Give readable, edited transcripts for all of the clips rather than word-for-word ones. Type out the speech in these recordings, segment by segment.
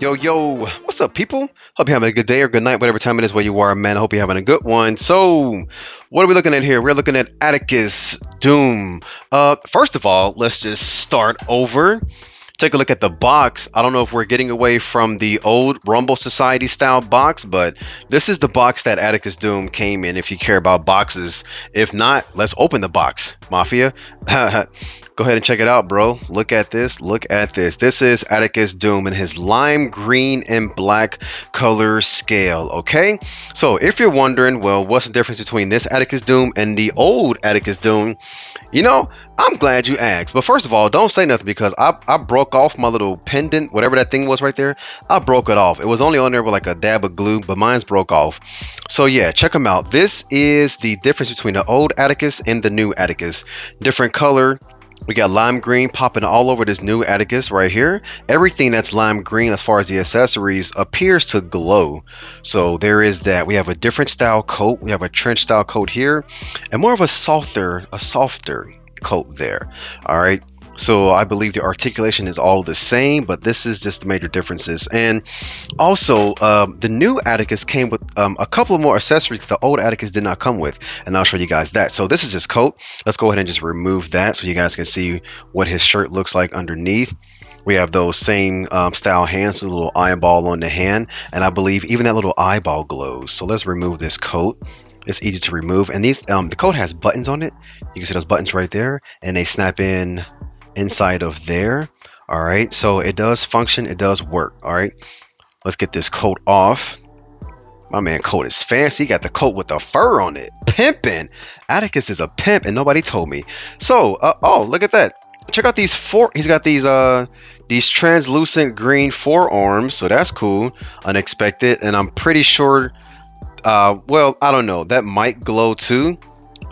Yo, yo, what's up, people? Hope you're having a good day or good night, whatever time it is where you are, man. I hope you're having a good one. So, what are we looking at here? We're looking at Atticus Doom. First of all, let's just start over. Take a look at the box. I don't know if we're getting away from the old Rumble Society style box, but this is the box that Atticus Doom came in if you care about boxes. If not, let's open the box, Mafia. Go ahead and check it out, bro. Look at this. Look at this. This is Atticus Doom in his lime green and black color scale, okay? So if you're wondering, well, what's the difference between this Atticus Doom and the old Atticus Doom? You know, I'm glad you asked. But first of all, don't say nothing because I broke off my little pendant, whatever that thing was right there. I broke it off. It was only on there with like a dab of glue, but mine's broke off. So yeah, check them out. This is the difference between the old Atticus and the new Atticus. Different color. We got lime green popping all over this new Atticus right here. Everything that's lime green as far as the accessories appears to glow. So there is that. We have a different style coat. We have a trench style coat here and more of a softer coat there. All right. So I believe the articulation is all the same, but this is just the major differences. And also, the new Atticus came with a couple of more accessories that the old Atticus did not come with, and I'll show you guys that. So this is his coat. Let's go ahead and just remove that so you guys can see what his shirt looks like underneath. We have those same style hands with a little eyeball on the hand, and I believe even that little eyeball glows. So let's remove this coat. It's easy to remove, and these the coat has buttons on it. You can see those buttons right there, and they snap in inside of there. All right, so it does function, it does work. All right, let's get this coat off. My man coat is fancy. He got the coat with the fur on it. Pimpin'. Atticus is a pimp and nobody told me. So oh, look at that. Check out these he's got these translucent green forearms, so that's cool. Unexpected. And I'm pretty sure well, I don't know, that might glow too.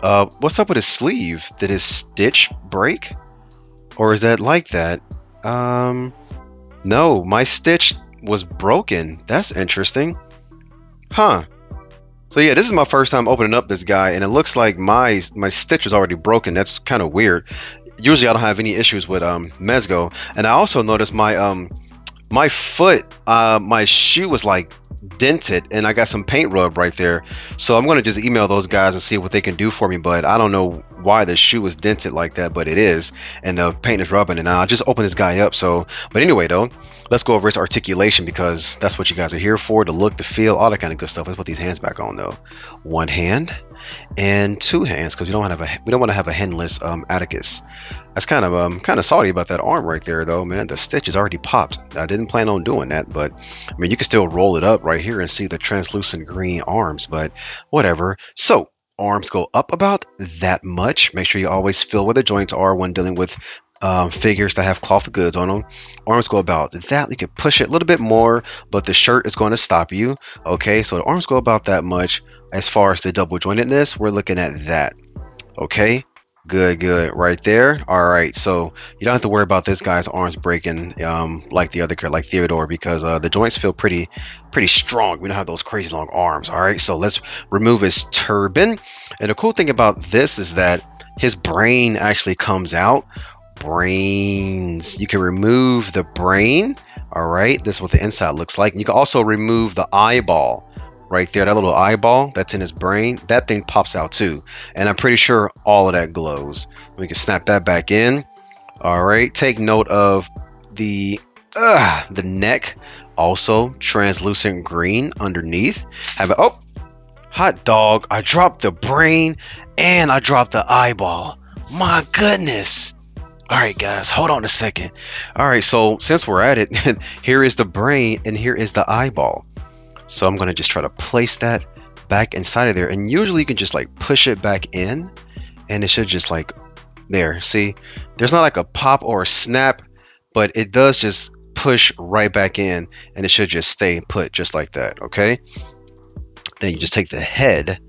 What's up with his sleeve? Did his stitch break? Or is that like that? No, my stitch was broken. That's interesting. Huh. So yeah, this is my first time opening up this guy, and it looks like my stitch is already broken. That's kind of weird. Usually I don't have any issues with Mezco. And I also noticed my foot, my shoe was like dented, and I got some paint rub right there. So I'm gonna just email those guys and see what they can do for me, but I don't know why the shoe is dented like that, but it is, and the paint is rubbing, and I'll just open this guy up. So but anyway though, let's go over his articulation because that's what you guys are here for, the look, the feel, all that kind of good stuff. Let's put these hands back on though. One hand and two hands, because we don't want to have a handless Atticus. That's kind of salty about that arm right there though, man. The stitch is already popped. I didn't plan on doing that, but I mean, you can still roll it up right here and see the translucent green arms, but whatever. So arms go up about that much. Make sure you always feel where the joints are when dealing with figures that have cloth goods on them. Arms go about that. You can push it a little bit more, but the shirt is going to stop you. Okay, so the arms go about that much. As far as the double jointedness, we're looking at that. Okay, good right there. All right, so you don't have to worry about this guy's arms breaking like the other character, like Theodore, because the joints feel pretty strong. We don't have those crazy long arms. All right, so let's remove his turban. And the cool thing about this is that his brain actually comes out. Brains, you can remove the brain. All right, this is what the inside looks like. You can also remove the eyeball right there, that little eyeball that's in his brain. That thing pops out too, and I'm pretty sure all of that glows. We can snap that back in. All right, take note of the neck, also translucent green underneath. Have it. Oh, hot dog, I dropped the brain and I dropped the eyeball. My goodness. All right, guys, hold on a second. All right, so since we're at it, here is the brain and here is the eyeball. So I'm going to just try to place that back inside of there. And usually you can just like push it back in and it should just like there. See, there's not like a pop or a snap, but it does just push right back in and it should just stay put just like that. Okay. Then you just take the head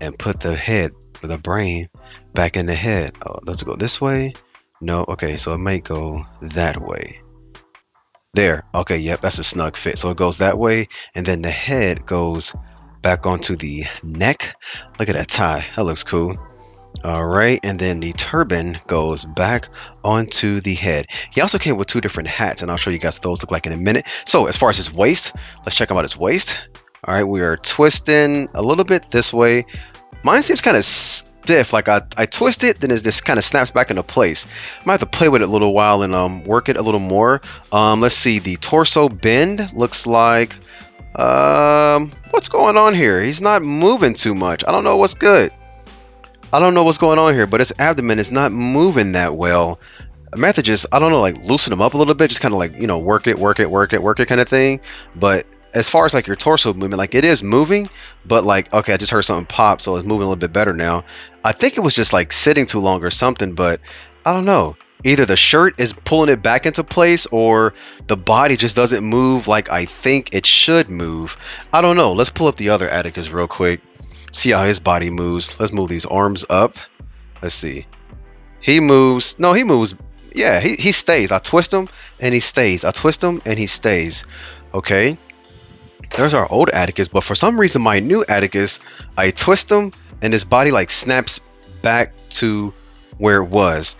and put the head or the brain back in the head. Oh, does it go this way? No, okay, so it might go that way. There, okay, yep, that's a snug fit. So it goes that way, and then the head goes back onto the neck. Look at that tie, that looks cool. All right, and then the turban goes back onto the head. He also came with two different hats, and I'll show you guys what those look like in a minute. So as far as his waist, let's check out his waist. All right, we are twisting a little bit this way. Mine seems kind of stiff, like I twist it, then it just kind of snaps back into place. I might have to play with it a little while and work it a little more. Let's see, the torso bend looks like, what's going on here? He's not moving too much. I don't know what's good. I don't know what's going on here, but his abdomen is not moving that well. I might have to just, I don't know, like loosen him up a little bit, just kind of like, you know, work it kind of thing. But as far as like your torso movement, like it is moving, but like, okay, I just heard something pop, so it's moving a little bit better now. I think it was just like sitting too long or something, but I don't know. Either the shirt is pulling it back into place or the body just doesn't move like I think it should move. I don't know. Let's pull up the other Atticus real quick. See how his body moves. Let's move these arms up. Let's see. He moves. No, he moves. Yeah, he stays. I twist him and he stays. I twist him and he stays. Okay. There's our old Atticus, but for some reason my new Atticus, I twist him and his body like snaps back to where it was.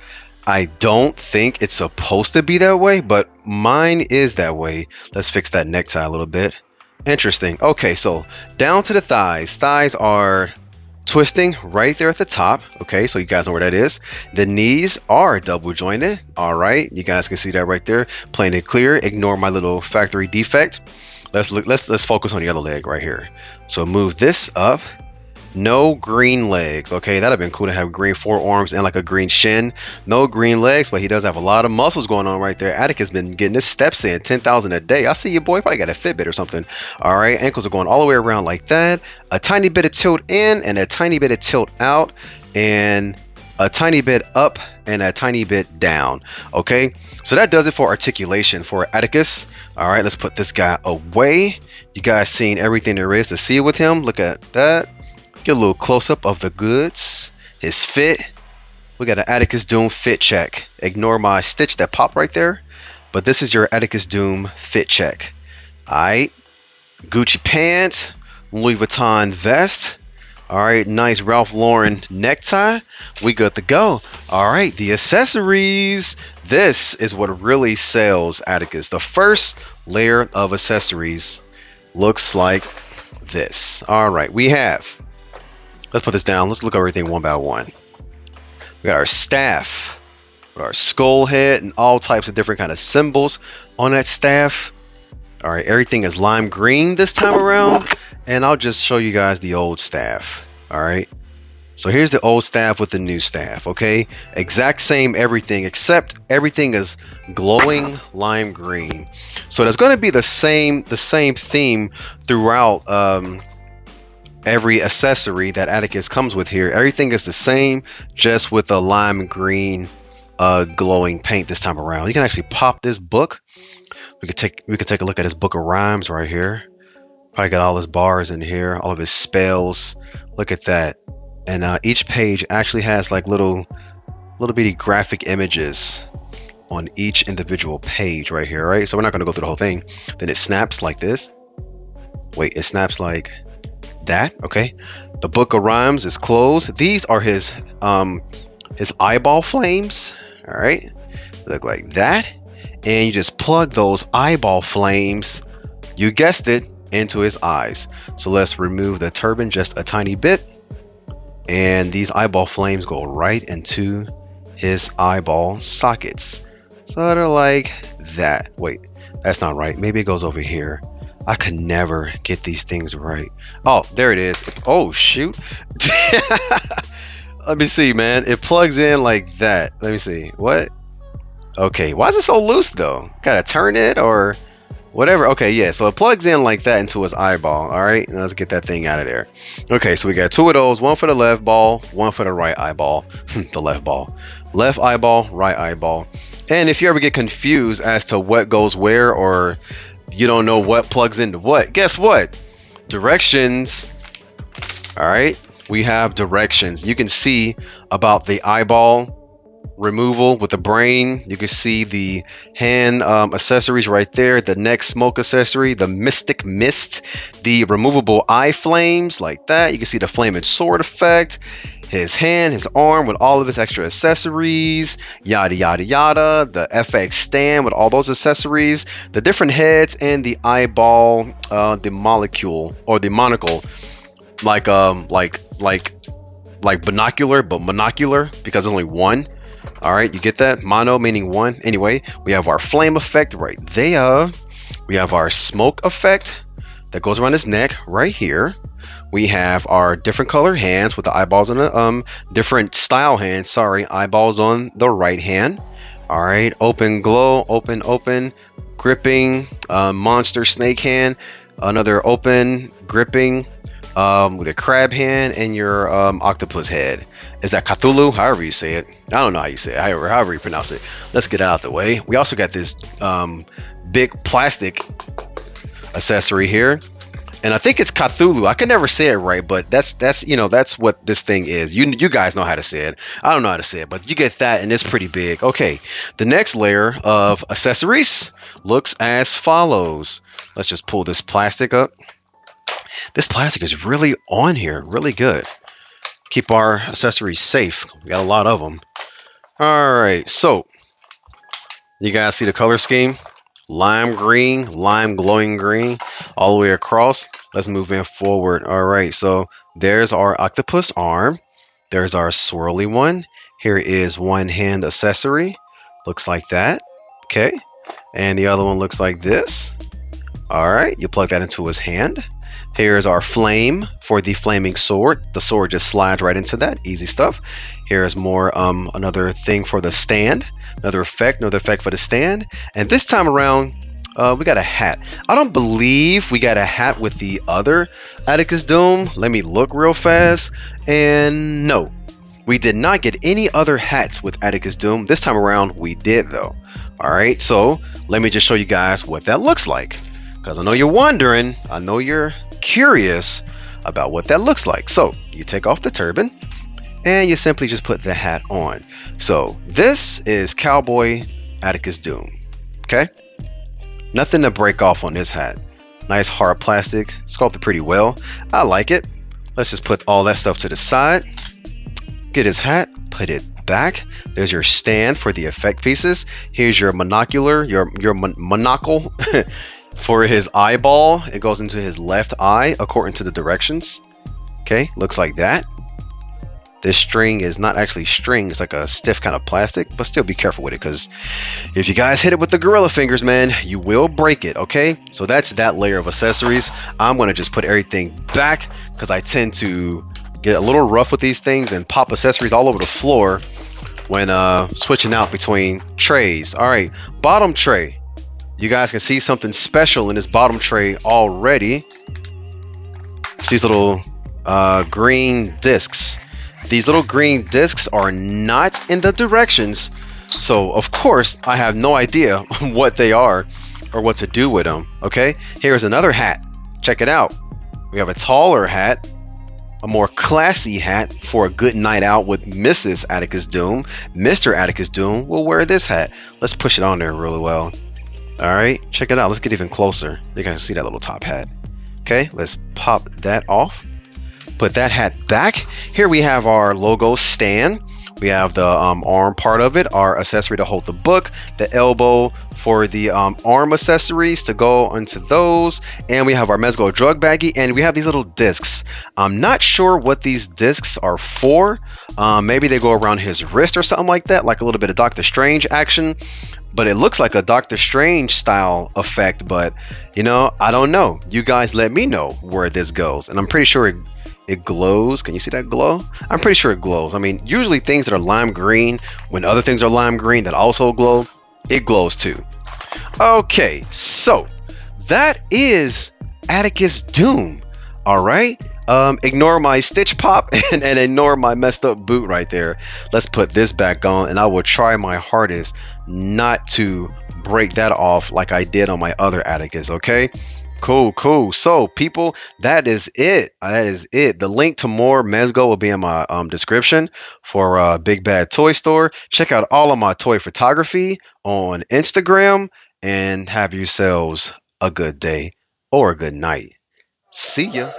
I don't think it's supposed to be that way, but mine is that way. Let's fix that necktie a little bit. Interesting. Okay, so down to the thighs. Thighs are twisting right there at the top. Okay, so you guys know where that is. The knees are double jointed. All right, you guys can see that right there. Plain and clear. Ignore my little factory defect. Let's focus on the other leg right here. So move this up. No green legs. Okay, that'd have been cool to have green forearms and like a green shin. No green legs, but he does have a lot of muscles going on right there. Atticus been getting his steps in, 10,000 a day. I see you, boy. Probably got a Fitbit or something. All right, ankles are going all the way around like that. A tiny bit of tilt in and a tiny bit of tilt out, and a tiny bit up and a tiny bit down. Okay, so that does it for articulation for Atticus. All right, let's put this guy away. You guys seen everything there is to see with him. Look at that. Get a little close-up of the goods. His fit. We got an Atticus Doom fit check. Ignore my stitch that popped right there, but this is your Atticus Doom fit check. Alright. Gucci pants. Louis Vuitton vest. Alright, nice Ralph Lauren necktie. We good to go. Alright, the accessories. This is what really sells Atticus. The first layer of accessories looks like this. Alright, we have, let's put this down. Let's look at everything one by one. We got our staff, our skull head, and all types of different kind of symbols on that staff. All right, everything is lime green this time around, and I'll just show you guys the old staff. All right, so here's the old staff with the new staff. Okay, exact same everything, except everything is glowing lime green. So there's going to be the same theme throughout every accessory that Atticus comes with here. Everything is the same, just with a lime green glowing paint this time around. You can actually pop this book. We could take a look at his book of rhymes right here. Probably got all his bars in here, all of his spells. Look at that. And each page actually has like little bitty graphic images on each individual page right here, right? So we're not going to go through the whole thing. Then it snaps like this. Wait, it snaps like that. Okay, the book of rhymes is closed. These are his eyeball flames. All right, look like that, and you just plug those eyeball flames, you guessed it, into his eyes. So let's remove the turban just a tiny bit, and these eyeball flames go right into his eyeball sockets. So they're like that. Wait, that's not right. Maybe it goes over here. I could never get these things right. Oh, there it is. Oh, shoot. Let me see, man. It plugs in like that. Let me see. What? Okay. Why is it so loose, though? Gotta turn it or whatever. Okay, yeah. So it plugs in like that into his eyeball. All right. Let's get that thing out of there. Okay, so we got two of those. One for the left ball, one for the right eyeball. The left ball. Left eyeball, right eyeball. And if you ever get confused as to what goes where, or you don't know what plugs into what, guess what? Directions. All right, we have directions. You can see about the eyeball removal with the brain. You can see the hand accessories right there, the neck smoke accessory, the mystic mist, the removable eye flames like that. You can see the flaming sword effect, his hand, his arm with all of his extra accessories, yada yada yada, the FX stand with all those accessories, the different heads, and the eyeball, the molecule or the monocle, like binocular, but monocular because there's only one. All right, you get that? Mono meaning one. Anyway, we have our flame effect right there. We have our smoke effect that goes around his neck right here. We have our different color hands with the eyeballs on the different style hands. Sorry, eyeballs on the right hand. All right, open glow, open, gripping, monster snake hand, another open gripping with a crab hand, and your octopus head. Is that Cthulhu? However you say it. I don't know how you say it. However you pronounce it. Let's get it out of the way. We also got this big plastic accessory here, and I think it's Cthulhu. I can never say it right, but that's that's what this thing is. You guys know how to say it. I don't know how to say it, but you get that, and it's pretty big. Okay, the next layer of accessories looks as follows. Let's just pull this plastic up. This plastic is really on here, really good. Keep our accessories safe. We got a lot of them. All right, so you guys see the color scheme? Lime green, lime glowing green, all the way across. Let's move in forward. All right, so there's our octopus arm. There's our swirly one. Here is one hand accessory. Looks like that. Okay, and the other one looks like this. All right, you plug that into his hand. Here's our flame for the flaming sword. The sword just slides right into that. Easy stuff. Here's more another thing for the stand. Another effect for the stand. And this time around, we got a hat. I don't believe we got a hat with the other Atticus Doom. Let me look real fast. And no, we did not get any other hats with Atticus Doom. This time around, we did though. All right, so let me just show you guys what that looks like. Because I know you're wondering, I know you're curious about what that looks like. So you take off the turban and you simply just put the hat on. So this is Cowboy Atticus Doom. Okay, nothing to break off on this hat. Nice hard plastic, sculpted pretty well. I like it. Let's just put all that stuff to the side. Get his hat, put it back. There's your stand for the effect pieces. Here's your monocular, your monocle for his eyeball. It goes into his left eye according to the directions. Okay, looks like that. This string is not actually string, it's like a stiff kind of plastic, but still be careful with it, because if you guys hit it with the gorilla fingers, man, you will break it. Okay, so that's that layer of accessories. I'm going to just put everything back because I tend to get a little rough with these things and pop accessories all over the floor when switching out between trays. All right, bottom tray. You guys can see something special in this bottom tray already. It's these little green discs. These little green discs are not in the directions, so of course I have no idea what they are or what to do with them. Okay, here's another hat. Check it out. We have a taller hat, a more classy hat for a good night out with Mrs. Atticus Doom. Mr. Atticus Doom will wear this hat. Let's push it on there really well. All right, check it out. Let's get even closer. You guys see that little top hat. Okay, let's pop that off. Put that hat back. Here we have our logo stand. We have the arm part of it, our accessory to hold the book, the elbow for the arm accessories to go into those, and we have our Mezco drug baggie, and we have these little discs. I'm not sure what these discs are for. Maybe they go around his wrist or something like that, like a little bit of Doctor Strange action. But it looks like a Doctor Strange style effect, but you know, I don't know. You guys let me know where this goes, and I'm pretty sure it glows. Can you see that glow? I'm pretty sure it glows. I mean, usually things that are lime green, when other things are lime green that also glow, it glows too. Okay, so that is Atticus Doom. All right. Ignore my stitch pop and ignore my messed up boot right there. Let's put this back on, and I will try my hardest not to break that off like I did on my other Atticus. Okay. Cool, cool. So, people, that is it. That is it. The link to more Mezgo will be in my description for Big Bad Toy Store. Check out all of my toy photography on Instagram and have yourselves a good day or a good night. See ya.